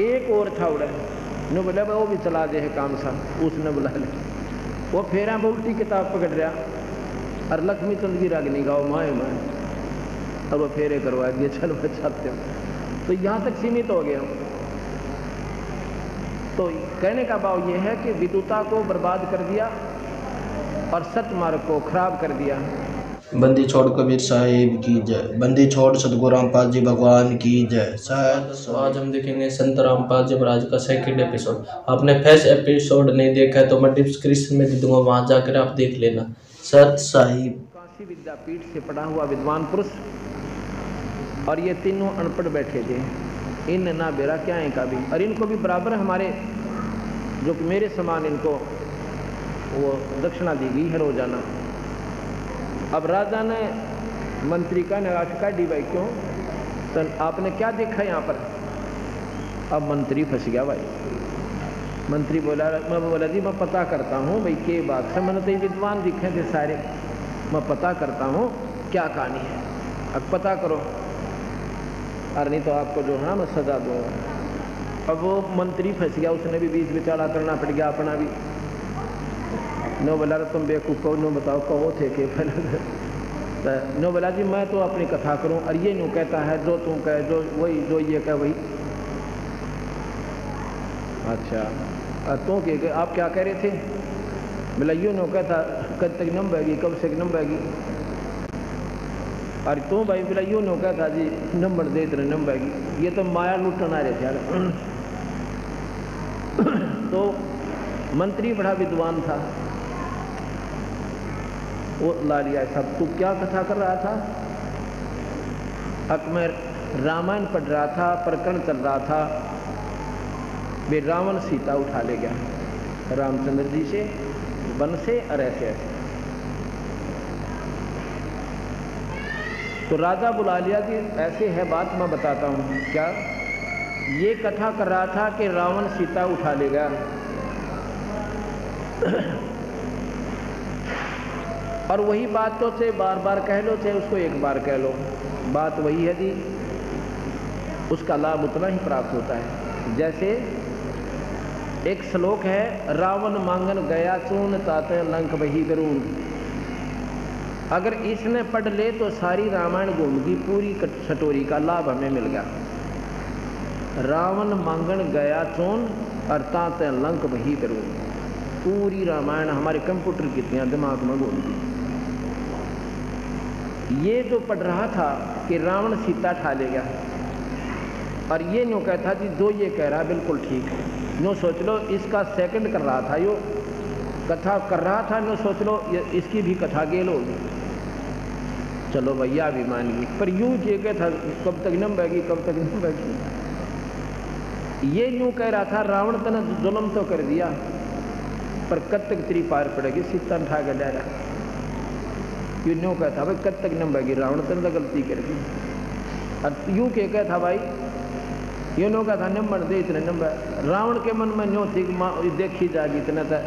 एक और था उड़ा नो बोला वो भी चला दे है काम सा, उसने बुला ले। वो फेरा उल्टी किताब पकड़ रहा और लक्ष्मी चंद की रागनी गाओ माए माए, और वो फेरे करवा दिए, चलो बचाते हो। तो यहाँ तक सीमित हो गया। तो कहने का भाव ये है कि विद्वता को बर्बाद कर दिया और सतमार्ग को खराब कर दिया। बंदी छोड़ कबीर साहिब की जय, बंदी छोड़ सतगुरु रामपाल जी भगवान की जय। तो आज हम देखेंगे संत रामपाल जी महाराज का सेकंड एपिसोड। आपने फर्स्ट एपिसोड नहीं देखा है तो मैं डिस्क्रिप्शन में दे दूंगा, वहां जाकर आप देख लेना। सत साहिब काशी विद्यापीठ से पढ़ा हुआ विद्वान पुरुष, और ये तीनों अनपढ़ बैठे थे। इन ना बेरा क्या है का भी, और इनको भी बराबर हमारे जो कि मेरे समान इनको वो दक्षिणा दी गई है रोजाना। अब राजा ने मंत्री का निराश का डी भाई क्यों, तो आपने क्या देखा यहाँ पर। अब मंत्री फंस गया भाई। मंत्री बोला, मैं बोला जी मैं पता करता हूँ भाई के बात से, मैंने तो ये विद्वान दिखे थे सारे, मैं पता करता हूँ क्या कहानी है, अब पता करो, और नहीं तो आपको जो है ना मैं सजा दूंगा। अब वो मंत्री फंस गया, उसने भी बीच बिचारा करना पड़ गया अपना भी। नो बोला तुम बेवकूफ़ कहो, नो बताओ कहो थे के तो नो बोला जी मैं तो अपनी कथा करूं, और ये यूँ कहता है जो तुम कहे, जो वही जो ये कहे वही। अच्छा तो के आप क्या कह रहे थे। बोला यूँ नो कहता कब तक नंबेगी, कब से नंबेगी। और तू भाई बोला यूँ नो कहता जी नंबर दे इतने नंबेगी। ये तो माया लुटन आ रहे थे यार। तो मंत्री बड़ा विद्वान था, वो ला लिया सब। तू क्या कथा कर रहा था। मैं रामायण पढ़ रहा था, प्रकरण चल रहा था, वे रावण सीता उठा ले गया रामचंद्र जी से वन से, और ऐसे ऐसे। तो राजा बुला लिया कि ऐसे है बात, मैं बताता हूँ क्या। ये कथा कर रहा था कि रावण सीता उठा ले गया। और वही बात तो से बार बार कह लो, चाहे उसको एक बार कह लो, बात वही है जी, उसका लाभ उतना ही प्राप्त होता है। जैसे एक श्लोक है, रावण मांगन गया चून ताते लंक वही करूं। अगर इसने पढ़ ले तो सारी रामायण घूम की पूरी छटोरी का लाभ हमें मिल गया। रावण मांगन गया चून और ताते लंक वही करूं, पूरी रामायण हमारे कंप्यूटर की तरह दिमाग में घूम गई। ये जो पढ़ रहा था कि रावण सीता ठा ले गया, और ये न्यू कहता जी जो ये कह रहा बिल्कुल ठीक है। न्यू सोच लो इसका सेकंड कर रहा था, यो कथा कर रहा था, न्यू सोच लो इसकी भी कथा गेल होगी। चलो भैया भी मान गई, पर यूं ये कहता कब तक नंबेगी, कब तक नंबेगी। ये न्यू कह रहा था रावण तने जुल्म तो कर दिया, पर कब तक तेरी पार पड़ेगी, सीता उठा कर डायरा। ये न्यू कहता भाई कब तक नंबेगी, रावण तने तो गलती कर दी। और यूं के कहता भाई ये नो कहता नंबर दे इतने नंबर। रावण के मन में न्यो थी देखी जाएगी इतना तो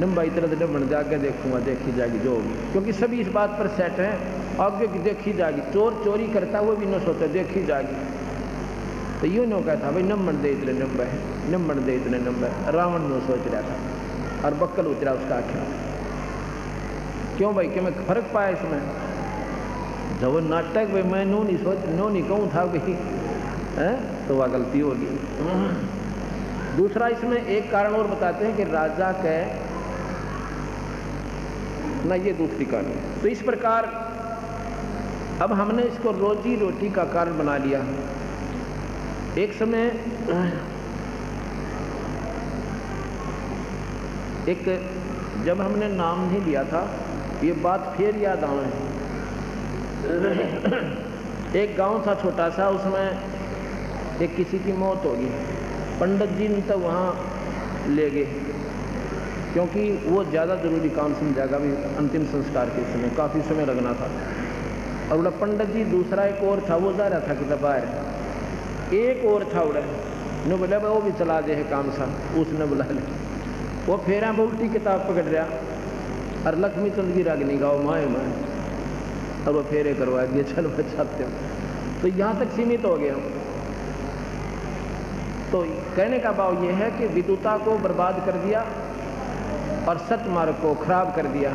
नंबर, इतना तो नंबर जाके देखूंगा, देखी जाएगी जो होगी, क्योंकि सभी इस बात पर सेट हैं आगे की देखी जाएगी। चोर चोरी करता वो भी न सोचता देखी जाएगी। तो यूँ नो कहता भाई नंबर दे इतने नंबर है, नंबर दे इतने नंबर। रावण नो सोच रहा था और बक्कल उतरा उसका आख्या। क्यों भाई क्या मैं फर्क पाया इसमें। जब वो नाटक भाई मैं नो नहीं कहूँ था भाई है तो वह गलती होगी। दूसरा इसमें एक कारण और बताते हैं कि राजा के ना, ये दूसरी कहानी। तो इस प्रकार अब हमने इसको रोजी रोटी का कारण बना लिया। एक समय एक जब हमने नाम नहीं लिया था, ये बात फिर याद आए। एक गांव था छोटा सा, उसमें एक किसी की मौत होगी। पंडित जी ने तो वहाँ ले गए, क्योंकि वो ज़्यादा ज़रूरी काम समझागा भी अंतिम संस्कार के समय काफ़ी समय लगना था। और उड़ा पंडित जी दूसरा एक और था, वो जा रहा था कि बाहर। एक और था उड़ा ने बोला वो भी चला दे है काम सा, उसने बुला ले। वो फेरा उल्टी किताब पकड़ रहा और लक्ष्मी चंद की रागनी गाओ माए माए, और वो फेरे करवा दिए, चलो बचाते हो। तो यहाँ तक सीमित हो गया। तो कहने का भाव यह है कि विदुता को बर्बाद कर दिया और सतमार्ग को खराब कर दिया।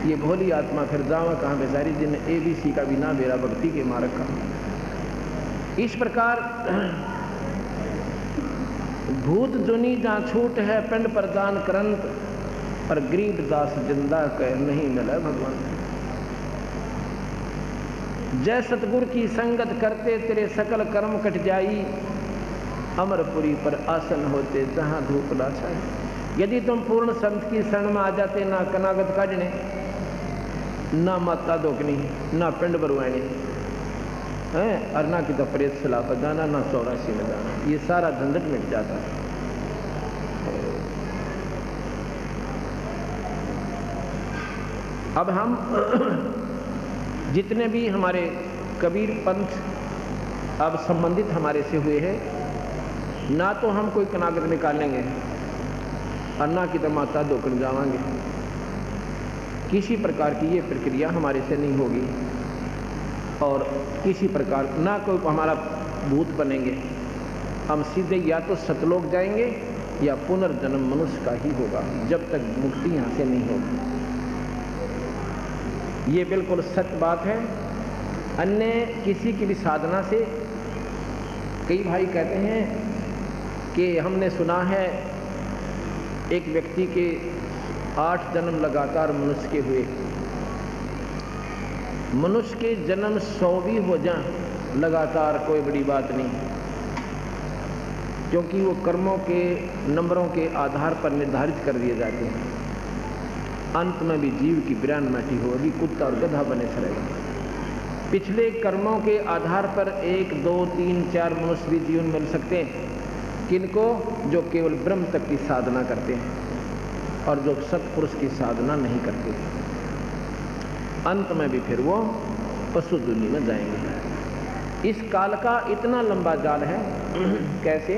ये भोली आत्मा फिर जावा कहाँ बेचारी, जिन ABC का भी ना बेरा भक्ति के मार्ग का। इस प्रकार भूत जुनी जहाँ छूट है पिंड प्रदान करंत, पर गरीब दास जिंदा कह नहीं मिला भगवान। जय सतगुरु की संगत करते तेरे सकल कर्म कट जाई, अमरपुरी पर आसन होते जहाँ धूप लाछाई। यदि तुम पूर्ण संत की शरण में आ जाते, ना कनागत काटने, ना माता दोकनी, ना पिंड बरवाने हैं, और ना कि तो प्रेत सलाह पर जाना, ना 84 में जाना, ये सारा झंझट मिट जाता है। अब हम जितने भी हमारे कबीर पंथ अब संबंधित हमारे से हुए हैं, ना तो हम कोई कनागत निकालेंगे और ना कि तो माता दोकन जावांगे। किसी प्रकार की ये प्रक्रिया हमारे से नहीं होगी और किसी प्रकार ना कोई हमारा भूत बनेंगे। हम सीधे या तो सतलोक जाएंगे या पुनर्जन्म मनुष्य का ही होगा, जब तक मुक्ति यहाँ से नहीं होगी। ये बिल्कुल सत्य बात है। अन्य किसी की भी साधना से कई भाई कहते हैं कि हमने सुना है एक व्यक्ति के 8 जन्म लगातार मनुष्य के हुए। मनुष्य के जन्म 100 भी हो जाएं लगातार कोई बड़ी बात नहीं, क्योंकि वो कर्मों के नंबरों के आधार पर निर्धारित कर दिए जाते हैं। अंत में भी जीव की बिरान माटी होगी, कुत्ता और गधा बने चलेगा। पिछले कर्मों के आधार पर 1, 2, 3, 4 मनुष्य भी जीवन मिल सकते हैं। किनको? जो केवल ब्रह्म तक की साधना करते हैं और जो सत्पुरुष की साधना नहीं करते। अंत में भी फिर वो पशु दुनिया में जाएंगे। इस काल का इतना लंबा जाल है। कैसे?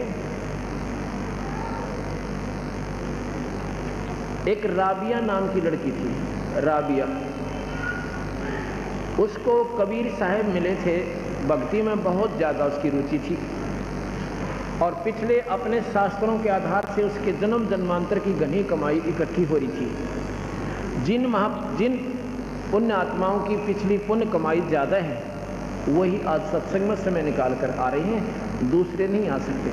एक राबिया नाम की लड़की थी, राबिया। उसको कबीर साहब मिले थे, भक्ति में बहुत ज़्यादा उसकी रुचि थी और पिछले अपने शास्त्रों के आधार से उसके जन्म जन्मांतर की घनी कमाई इकट्ठी हो रही थी। जिन पुण्य आत्माओं की पिछली पुण्य कमाई ज़्यादा है, वही आज सत्संग में समय निकाल कर आ रहे हैं, दूसरे नहीं आ सकते।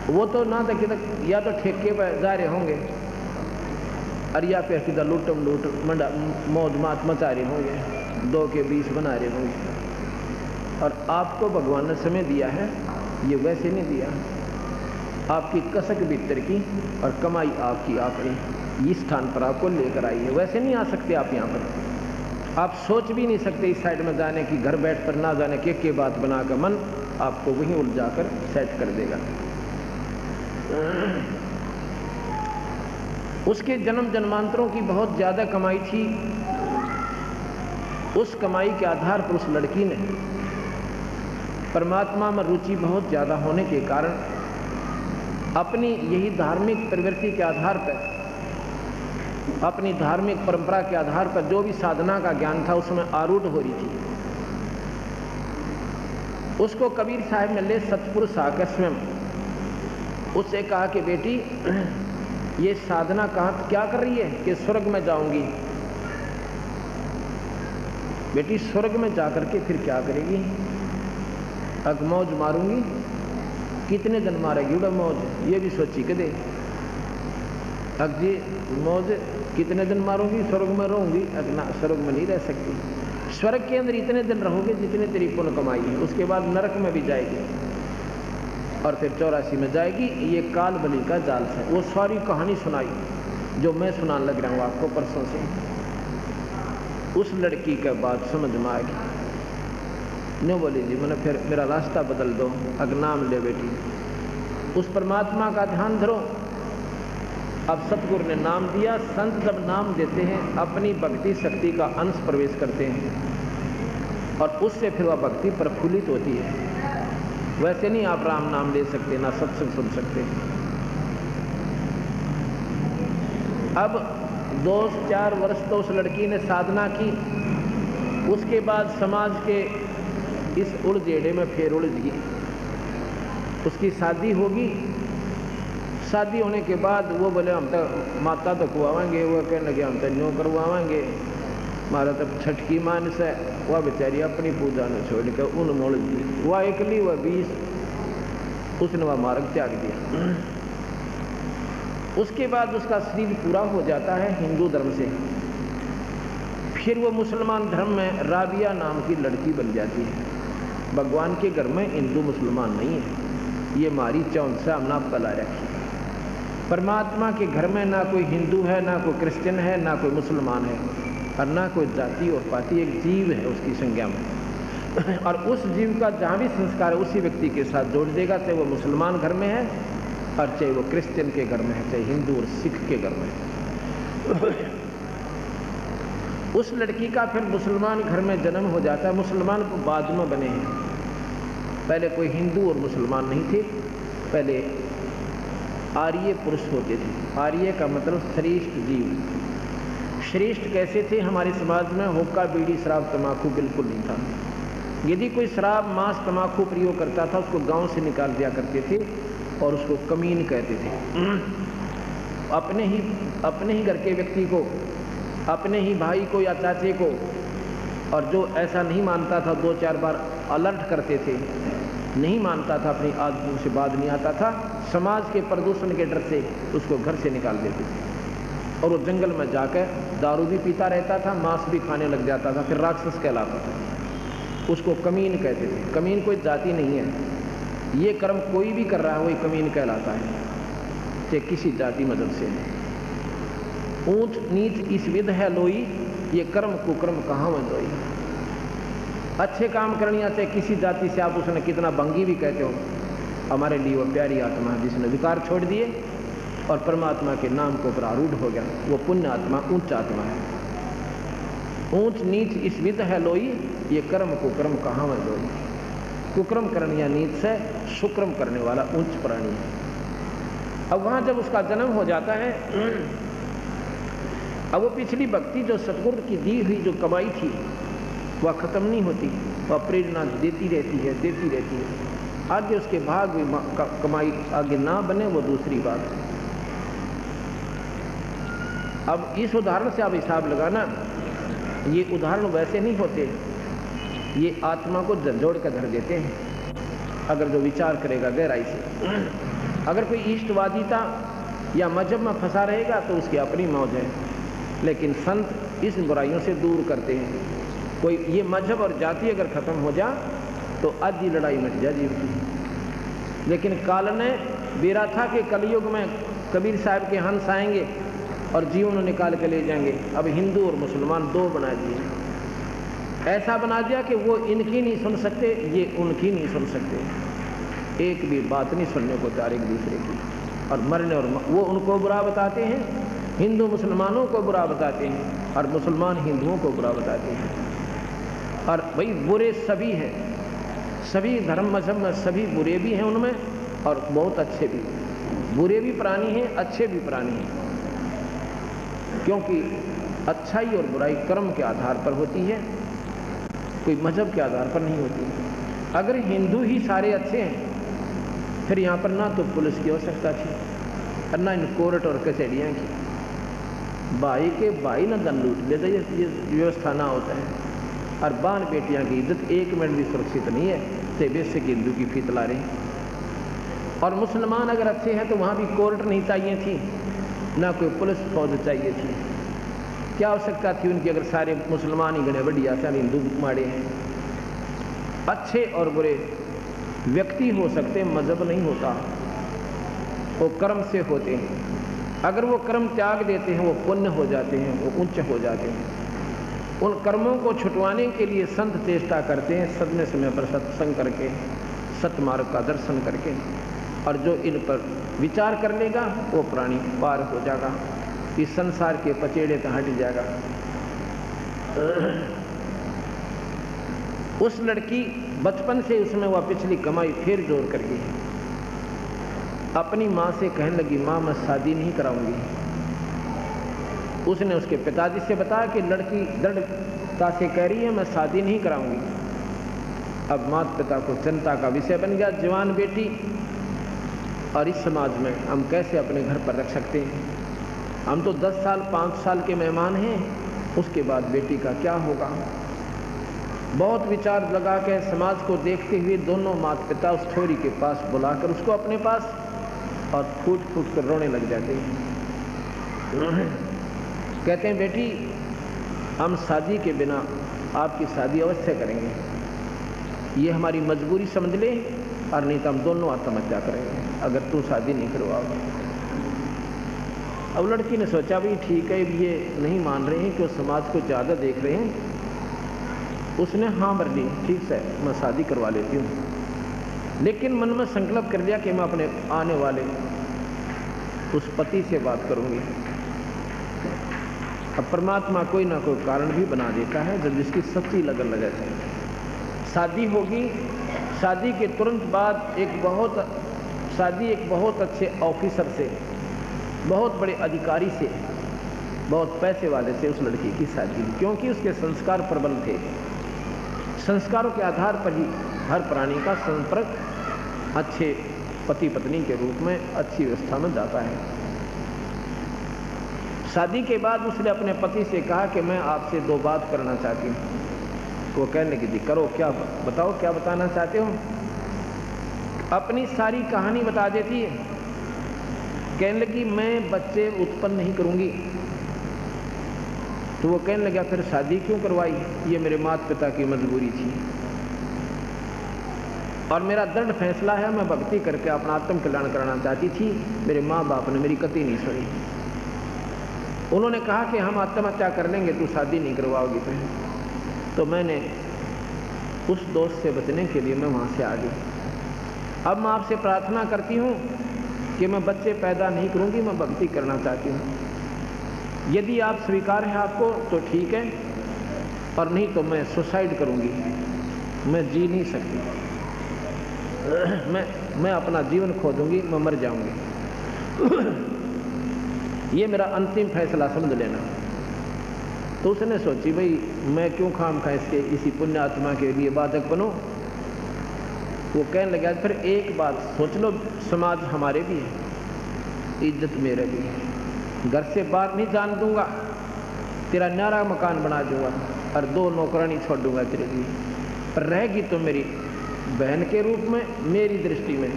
वो तो ना तक या तो ठेके पर जा रहे होंगे और या फिर सीधा लूट मंडा मौज मात मचा रहे होंगे, 2 के 20 बना रहे होंगे। और आपको भगवान ने समय दिया है, ये वैसे नहीं दिया। आपकी कसक भीतर की और कमाई आपकी आपने इस स्थान पर आपको लेकर आई है, वैसे नहीं आ सकते आप यहाँ पर। आप सोच भी नहीं सकते इस साइड में जाने की, घर बैठ कर ना जाने के बात बनाकर मन आपको वहीं उलझा कर सेट कर देगा। उसके जन्म जन्मांतरों की बहुत ज़्यादा कमाई थी। उस कमाई के आधार पर उस लड़की ने परमात्मा में रुचि बहुत ज़्यादा होने के कारण अपनी यही धार्मिक प्रवृत्ति के आधार पर, अपनी धार्मिक परंपरा के आधार पर जो भी साधना का ज्ञान था उसमें आरूढ़ हो रही थी। उसको कबीर साहब मिले सतपुरुष आकर स्वयं उससे कहा कि बेटी ये साधना कहाँ क्या कर रही है? कि स्वर्ग में जाऊंगी। बेटी स्वर्ग में जाकर के फिर क्या करेगी? अग मौज मारूंगी। कितने दिन मारेगी उड़ा मौज? ये भी सोची के दे। अग जी मौज कितने दिन मारूंगी? स्वर्ग में रहूंगी। अग ना, स्वर्ग में नहीं रह सकती। स्वर्ग के अंदर इतने दिन रहोगे जितने तेरी पुण्य कमाई है, उसके बाद नरक में भी जाएगी और फिर 84 में जाएगी। ये काल बलि का जाल है। वो सारी कहानी सुनाई जो मैं सुनाने लग रहा हूँ आपको परसों से। उस लड़की के बाद समझ में आ गई। नो बोली जी मैंने फिर मेरा रास्ता बदल दो, अग नाम ले बेटी, उस परमात्मा का ध्यान धरो। अब सतगुरु ने नाम दिया। संत जब नाम देते हैं अपनी भक्ति शक्ति का अंश प्रवेश करते हैं और उससे फिर वह भक्ति प्रफुल्लित होती है। वैसे नहीं आप राम नाम ले सकते, ना सत्संग सुन सकते। अब 2-4 वर्ष तो उस लड़की ने साधना की। उसके बाद समाज के इस उलझेड़े में फिर उलझ गई। उसकी शादी होगी। शादी होने के बाद वो बोले हम तो माता तो कुआवाएंगे, वो कहने लगे हम तो न्यों करवाएंगे, हमारा तो छठकी मानस है। वह बेचारी अपनी पूजा ने छोड़ कर उन मोड़ दी, वह एकली वह 20, उसने वह मार्ग त्याग दिया। उसके बाद उसका शरीर पूरा हो जाता है हिंदू धर्म से, फिर वो मुसलमान धर्म में राबिया नाम की लड़की बन जाती है। भगवान के घर में हिंदू मुसलमान नहीं है, ये हमारी चौंसा हमने पला रखी। परमात्मा के घर में ना कोई हिंदू है, ना कोई क्रिश्चियन है, ना कोई मुसलमान है, और ना कोई जाति और पाति, एक जीव है उसकी संज्ञा में। और उस जीव का जहाँ भी संस्कार है उसी व्यक्ति के साथ जोड़ देगा, चाहे वो मुसलमान घर में है और चाहे वो क्रिश्चियन के घर में है, चाहे हिंदू और सिख के घर में है। उस लड़की का फिर मुसलमान घर में जन्म हो जाता है। मुसलमान को बाद में बने हैं, पहले कोई हिंदू और मुसलमान नहीं थे, पहले आर्य पुरुष होते थे। आर्य का मतलब श्रेष्ठ जीव। श्रेष्ठ कैसे थे? हमारे समाज में हुक्का, बीड़ी, शराब, तम्बाकू बिल्कुल नहीं था। यदि कोई शराब, मांस, तम्बाकू प्रयोग करता था उसको गांव से निकाल दिया करते थे और उसको कमीन कहते थे। अपने ही घर के व्यक्ति को, अपने ही भाई को या चाचे को, और जो ऐसा नहीं मानता था 2-4 बार अलर्ट करते थे, नहीं मानता था, अपनी आदतों से बात नहीं आता था, समाज के प्रदूषण के डर से उसको घर से निकाल देते थे और वो जंगल में जाकर दारू भी पीता रहता था, मांस भी खाने लग जाता था, फिर राक्षस कहलाता था। उसको कमीन कहते थे। कमीन कोई जाति नहीं है, ये कर्म कोई भी कर रहा है वही कमीन कहलाता है, चाहे किसी जाति मदद से। ऊंच नीच इस विध है लोई, ये कर्म कुकर्म कहाँ में जोई। अच्छे काम करनिया चाहे किसी जाति से, आप उसने कितना भंगी भी कहते हो, हमारे लिए वो प्यारी आत्मा है जिसने विकार छोड़ दिए और परमात्मा के नाम को ऊपर आरूढ़ हो गया, वो पुण्य आत्मा, उच्च आत्मा है। ऊंच नीच इस विध है लोई, ये कर्म कुकर्म कहाँ में जोई। कुकर्म करनिया नीच से, सुक्रम करने वाला उच्च प्राणी है। अब वहाँ जब उसका जन्म हो जाता है, अब वो पिछली भक्ति जो सतगुरु की दी हुई जो कमाई थी वह खत्म नहीं होती, वह प्रेरणा देती रहती है। आगे उसके भाग में कमाई आगे ना बने वो दूसरी बात है। अब इस उदाहरण से आप हिसाब लगाना, ये उदाहरण वैसे नहीं होते, ये आत्मा को झंझोड़ कर धर देते हैं अगर जो विचार करेगा गहराई से। अगर कोई इष्टवादिता या मजहब में फंसा रहेगा तो उसकी अपनी मौज है, लेकिन संत इस बुराइयों से दूर करते हैं। कोई ये मजहब और जाति अगर खत्म हो जा तो आधी लड़ाई मिट जा जीव की। लेकिन काल ने बेरा था कि कलयुग में कबीर साहब के हंस आएंगे और जीवन निकाल के ले जाएंगे। अब हिंदू और मुसलमान दो बना दिए, ऐसा बना दिया कि वो इनकी नहीं सुन सकते, ये उनकी नहीं सुन सकते, एक भी बात नहीं सुनने को तैयार एक दूसरे की, और मरने और वो उनको बुरा बताते हैं, हिंदू मुसलमानों को बुरा बताते हैं और मुसलमान हिंदुओं को बुरा बताते हैं। और भाई बुरे सभी हैं, सभी धर्म मजहब में सभी बुरे भी हैं उनमें और बहुत अच्छे भी। बुरे भी प्राणी हैं, अच्छे भी प्राणी हैं, क्योंकि अच्छाई और बुराई कर्म के आधार पर होती है, कोई मजहब के आधार पर नहीं होती। अगर हिंदू ही सारे अच्छे हैं फिर यहाँ पर ना तो पुलिस की आवश्यकता थी और ना इन कोर्ट और कचहरियाँ की। भाई के भाई ना धन लूट लेते, ये व्यवस्था ना होता है। और बान बेटियाँ की इज्जत एक मिनट भी सुरक्षित नहीं है, से बेसिक हिंदू की फीतला रही। और मुसलमान अगर अच्छे हैं तो वहाँ भी कोर्ट नहीं चाहिए थी, ना कोई पुलिस फौज चाहिए थी। क्या आवश्यकता थी उनकी अगर सारे मुसलमान ही गणे बढ़िया, सारे हिंदू माड़े हैं। अच्छे और बुरे व्यक्ति हो सकते, मजहब नहीं होता, वो कर्म से होते हैं। अगर वो कर्म त्याग देते हैं वो पुण्य हो जाते हैं, वो उच्च हो जाते हैं। उन कर्मों को छुटवाने के लिए संत चेष्टा करते हैं, समय समय पर सत्संग करके, सतमार्ग का दर्शन करके, और जो इन पर विचार कर लेगा वो प्राणी पार हो जाएगा, इस संसार के पचेड़े तो हट जाएगा। उस लड़की बचपन से उसमें वह पिछली कमाई फिर जोड़ कर गई, अपनी माँ से कहने लगी, माँ मैं शादी नहीं कराऊंगी। उसने उसके पिताजी से बताया कि लड़की दृढ़ता से कह रही है मैं शादी नहीं कराऊंगी। अब माता पिता को चिंता का विषय बन गया। जवान बेटी और इस समाज में हम कैसे अपने घर पर रख सकते हैं। हम तो 10 साल 5 साल के मेहमान हैं, उसके बाद बेटी का क्या होगा। बहुत विचार लगा के समाज को देखते हुए दोनों माता पिता उस छोरी के पास बुलाकर उसको अपने पास और फूट फूट कर रोने लग जाते हैं। कहते हैं बेटी हम शादी के बिना आपकी शादी अवश्य करेंगे, ये हमारी मजबूरी समझ ले, और नहीं तो हम दोनों आत्महत्या करेंगे अगर तू शादी नहीं करवाओगे। अब लड़की ने सोचा भाई ठीक है, ये नहीं मान रहे हैं कि वो समाज को ज़्यादा देख रहे हैं। उसने हाँ भर ली, ठीक है मैं शादी करवा लेती हूँ, लेकिन मन में संकल्प कर लिया कि मैं अपने आने वाले उस पति से बात करूँगी। अब परमात्मा कोई ना कोई कारण भी बना देता है जब जिसकी सच्ची लगन लगे। शादी होगी, शादी के तुरंत बाद एक बहुत अच्छे ऑफिसर से, बहुत बड़े अधिकारी से, बहुत पैसे वाले से उस लड़की की शादी हुई, क्योंकि उसके संस्कार प्रबल थे। संस्कारों के आधार पर ही हर प्राणी का संपर्क अच्छे पति पत्नी के रूप में अच्छी व्यवस्था में जाता है। शादी के बाद उसने अपने पति से कहा कि मैं आपसे 2 बात करना चाहती हूँ। वो कहने लगी जी करो, क्या बताओ, क्या बताना चाहते हो। अपनी सारी कहानी बता देती है। कहने लगी मैं बच्चे उत्पन्न नहीं करूँगी। तो वो कहने लगा फिर शादी क्यों करवाई। ये मेरे माता पिता की मजबूरी थी और मेरा दृढ़ फैसला है, मैं भक्ति करके अपना आत्म कल्याण कराना चाहती थी। मेरे माँ बाप ने मेरी कतई नहीं सुनी। उन्होंने कहा कि हम आत्महत्या कर लेंगे, तू शादी नहीं करवाओगी। तो मैंने उस दोस्त से बचने के लिए मैं वहाँ से आ गई। अब मैं आपसे प्रार्थना करती हूँ कि मैं बच्चे पैदा नहीं करूँगी, मैं भक्ति करना चाहती हूँ। यदि आप स्वीकार है आपको तो ठीक है, और नहीं तो मैं सुसाइड करूँगी। मैं जी नहीं सकती, मैं अपना जीवन खो दूँगी, मैं मर जाऊँगी। ये मेरा अंतिम फैसला समझ लेना। तो उसने सोची भाई मैं क्यों खाम खा इसी पुण्य आत्मा के लिए बाधक बनूं। वो कहने लगा फिर एक बात सोच लो, समाज हमारे भी है, इज्जत मेरे भी है, घर से बाहर नहीं जान दूंगा, तेरा न्यारा मकान बना दूंगा और 2 नौकरानी छोड़ दूंगा तेरे लिए, पर रहेगी तो मेरी बहन के रूप में मेरी दृष्टि में,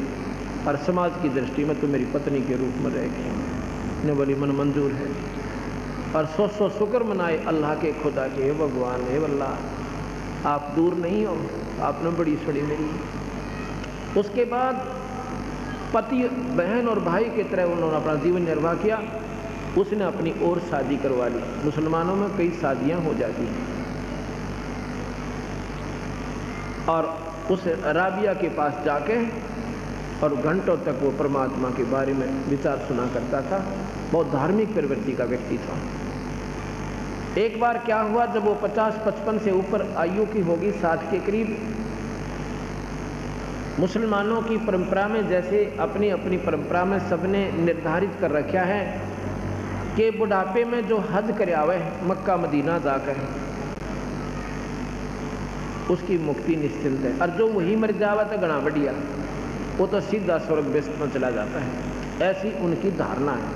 और समाज की दृष्टि में तो मेरी पत्नी के रूप में रहेगी। ने बोली मन मंजूर है। और 100 शुक्र मनाए अल्लाह के खुदा के, हे भगवान, हे अल्लाह आप दूर नहीं हो, आपने बड़ी छोड़ी मेरी। उसके बाद पति बहन और भाई की तरह उन्होंने अपना जीवन निर्वाह किया। उसने अपनी और शादी करवा ली। मुसलमानों में कई शादियां हो जाती हैं। और उस राबिया के पास जाके और घंटों तक वो परमात्मा के बारे में विचार सुना करता था। बहुत धार्मिक प्रवृत्ति का व्यक्ति था। एक बार क्या हुआ, जब वो 50-55 से ऊपर आयु की होगी, 60 के करीब, मुसलमानों की परंपरा में जैसे अपनी अपनी परंपरा में सबने निर्धारित कर रखा है कि बुढ़ापे में जो हज कर आवे मक्का मदीना जाकर उसकी मुक्ति निश्चिंत है, और जो वही मर जावा तो गणा बढ़िया, वो तो सीधा स्वर्ग बेस्त में चला जाता है। ऐसी उनकी धारणा है,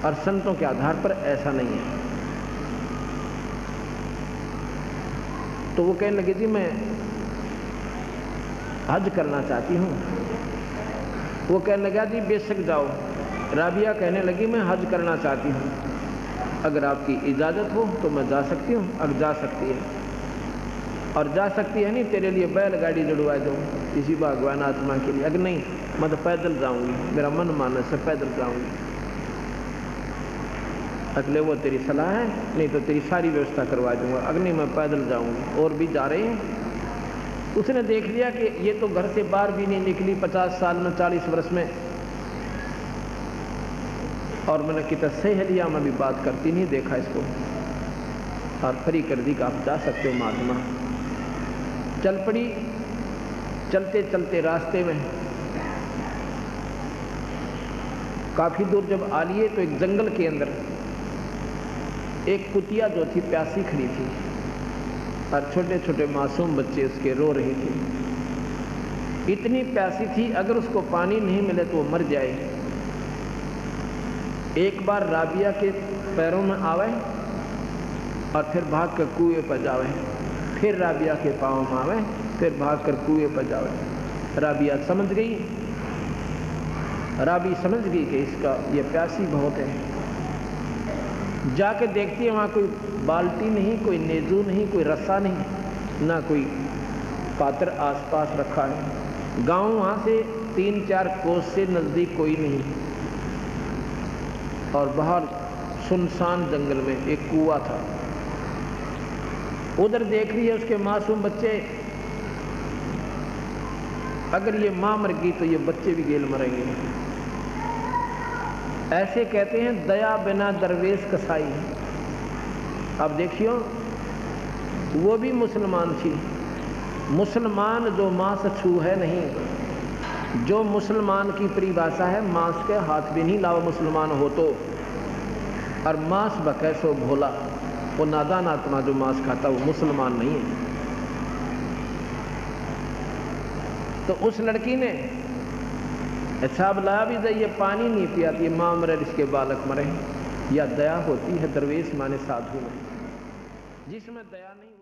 और संतों के आधार पर ऐसा नहीं है। तो वो कहने लगे जी मैं हज करना चाहती हूँ। वो कहने लगा जी बेशक जाओ। राबिया कहने लगी मैं हज करना चाहती हूँ, अगर आपकी इजाज़त हो तो मैं जा सकती हूँ। अगर जा सकती है, और जा सकती है नहीं, तेरे लिए बैलगाड़ी जुड़वा दूँ किसी भगवान आत्मा के लिए। अगर नहीं मैं तो पैदल जाऊँगी, मेरा मन मानस से पैदल जाऊँगी। अगले वो तेरी सलाह है, नहीं तो तेरी सारी व्यवस्था करवा दूँगा। अगर नहीं मैं पैदल जाऊँगी। और भी जा रहे हैं। उसने देख लिया कि ये तो घर से बाहर भी नहीं निकली 50 साल में, 40 वर्ष में, और मैंने कितना सहेलिया में भी बात करती नहीं देखा इसको, और फ्री कर दी कि आप जा सकते हो महात्मा। चल पड़ी। चलते चलते रास्ते में काफ़ी दूर जब आ लिए तो एक जंगल के अंदर एक कुतिया जो थी प्यासी खड़ी थी, और छोटे छोटे मासूम बच्चे उसके रो रहे थे। इतनी प्यासी थी, अगर उसको पानी नहीं मिले तो वो मर जाए। एक बार राबिया के पैरों में आवे और फिर भाग कर कुएं पर जावे, फिर राबिया के पाँव में आवे, फिर भाग कर कुएं पर जावे। राबिया समझ गई, राबी समझ गई कि इसका ये प्यासी बहुत है। जाके देखती है वहाँ कोई बाल्टी नहीं, कोई नेजू नहीं, कोई रस्सा नहीं, ना कोई पात्र आसपास रखा है। गांव वहाँ से 3-4 कोस से नज़दीक कोई नहीं, और बाहर सुनसान जंगल में एक कुआं था। उधर देख रही है उसके मासूम बच्चे, अगर ये माँ मर गई तो ये बच्चे भी गेल मरेंगे। ऐसे कहते हैं दया बिना दरवेश कसाई। अब देखियो, वो भी मुसलमान थी। मुसलमान जो मांस छू है नहीं, जो मुसलमान की परिभाषा है मांस के हाथ भी नहीं लाओ मुसलमान हो तो। और मांस बकैसो भोला, वो नादान आत्मा जो मांस खाता वो मुसलमान नहीं है। तो उस लड़की ने हिसाब लाया भी ये पानी नहीं पियाती, माँ मरे इसके बालक मरे। या दया होती है दरवेश माने साधु में, जिसमें दया नहीं